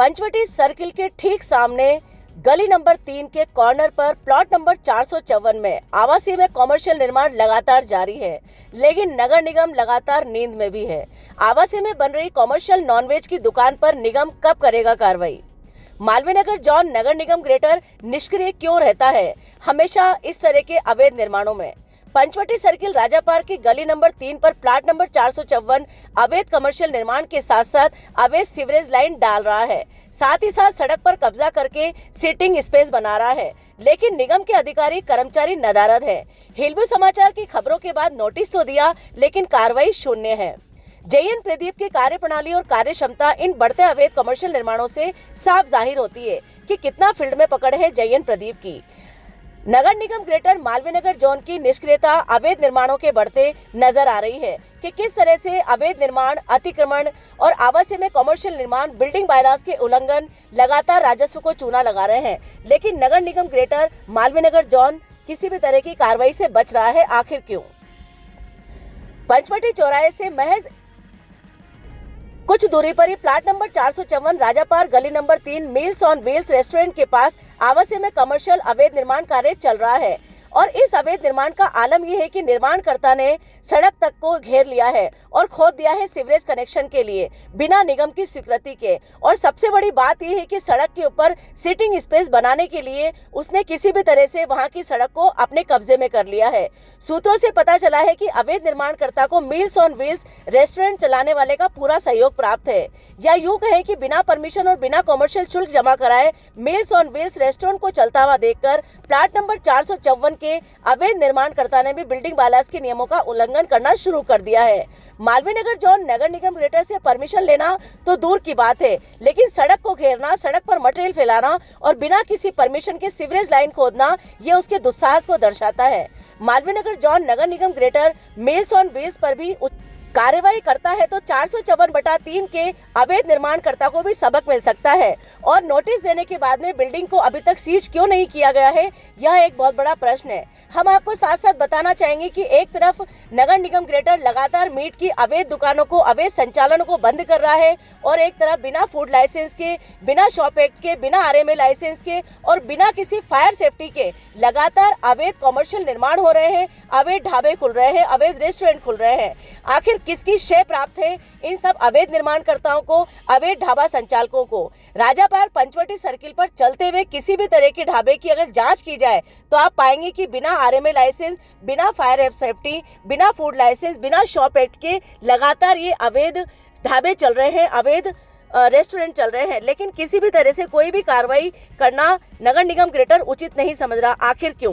Panchavati circle के ठीक सामने गली नंबर 3 के कॉर्नर पर प्लॉट नंबर 454 में आवासीय में कॉमर्शियल निर्माण लगातार जारी है, लेकिन नगर निगम लगातार नींद में भी है। आवासीय में बन रही कॉमर्शियल नॉनवेज की दुकान पर निगम कब करेगा कार्रवाई? मालवीय नगर जोन नगर निगम ग्रेटर निष्क्रिय क्यों रहता है हमेशा इस तरह के अवैध निर्माणों में? पंचवटी सर्किल राजा पार्क की गली नंबर 3 पर प्लाट नंबर 454 अवैध कमर्शियल निर्माण के साथ साथ अवैध सीवरेज लाइन डाल रहा है, साथ ही साथ सड़क पर कब्जा करके सिटिंग स्पेस बना रहा है, लेकिन निगम के अधिकारी कर्मचारी नदारद है। हिलबू समाचार की खबरों के बाद नोटिस तो दिया, लेकिन कार्रवाई शून्य है। JN प्रदीप की कार्यप्रणाली और कार्य क्षमता इन बढ़ते अवैध कमर्शियल निर्माणों से साफ जाहिर होती है कि कितना फील्ड में पकड़ है JN प्रदीप की। नगर निगम ग्रेटर मालवीय नगर जोन की निष्क्रियता अवैध निर्माणों के बढ़ते नजर आ रही है कि किस तरह से अवैध निर्माण, अतिक्रमण और आवासीय में कमर्शियल निर्माण, बिल्डिंग बायलॉज के उल्लंघन लगातार राजस्व को चूना लगा रहे हैं, लेकिन नगर निगम ग्रेटर मालवीय नगर जोन किसी भी तरह की कार्रवाई से बच रहा है। आखिर क्यों? पंचवटी चौराहे से महज कुछ दूरी पर ही प्लाट नंबर 454 राजा पार्क गली number 3 meals on wheels restaurant के पास आवासीय में कमर्शियल अवैध निर्माण कार्य चल रहा है और इस अवैध निर्माण का आलम यह है कि निर्माणकर्ता ने सड़क तक को घेर लिया है और खोद दिया है सीवरेज कनेक्शन के लिए बिना निगम की स्वीकृति के। और सबसे बड़ी बात यह है कि सड़क के ऊपर सिटिंग स्पेस बनाने के लिए उसने किसी भी तरह से वहां की सड़क को अपने कब्जे में कर लिया है। सूत्रों से पता चला है कि अवैध निर्माणकर्ता को मील्स ऑन व्हील्स रेस्टोरेंट चलाने वाले का पूरा सहयोग प्राप्त है, या यूं कहें कि बिना परमिशन और बिना कॉमर्शियल शुल्क जमा कराए मील्स ऑन व्हील्स रेस्टोरेंट को चलता हुआ देखकर प्लाट नंबर 454 के अवैध निर्माणकर्ता ने भी बिल्डिंग बायलॉज के नियमों का उल्लंघन करना शुरू कर दिया है। मालवीय नगर जोन नगर निगम ग्रेटर से परमिशन लेना तो दूर की बात है, लेकिन सड़क को घेरना, सड़क पर मटेरियल फैलाना और बिना किसी परमिशन के सीवरेज लाइन खोदना, ये उसके दुस्साहस को दर्शाता है। मालवीय नगर जोन नगर निगम ग्रेटर मील्स ऑन व्हील्स पर भी कार्रवाई करता है तो 454/3 के अवैध निर्माणकर्ता को भी सबक मिल सकता है। और नोटिस देने के बाद में बिल्डिंग को अभी तक सीज क्यों नहीं किया गया है, यह एक बहुत बड़ा प्रश्न है। हम आपको साथ साथ बताना चाहेंगे कि एक तरफ नगर निगम ग्रेटर लगातार मीट की अवैध दुकानों को, अवैध संचालनों को बंद कर रहा है और एक तरफ बिना फूड लाइसेंस के, बिना शॉप एक्ट के, बिना RMA लाइसेंस के और बिना किसी फायर सेफ्टी के लगातार अवैध कॉमर्शियल निर्माण हो रहे हैं, अवैध ढाबे खुल रहे हैं, अवैध रेस्टोरेंट खुल रहे हैं। आखिर किसकी श्रेय प्राप्त है इन सब अवैध निर्माणकर्ताओं को, अवैध ढाबा संचालकों को? राजा पार्क पंचवटी सर्किल पर चलते हुए किसी भी तरह के ढाबे की अगर जांच की जाए तो आप पाएंगे कि बिना RMA लाइसेंस, बिना फायर सेफ्टी, बिना फूड लाइसेंस, बिना शॉप एक्ट के लगातार ये अवैध ढाबे चल रहे हैं, अवैध रेस्टोरेंट चल रहे हैं, लेकिन किसी भी तरह से कोई भी कार्रवाई करना नगर निगम ग्रेटर उचित नहीं समझ रहा। आखिर क्यों?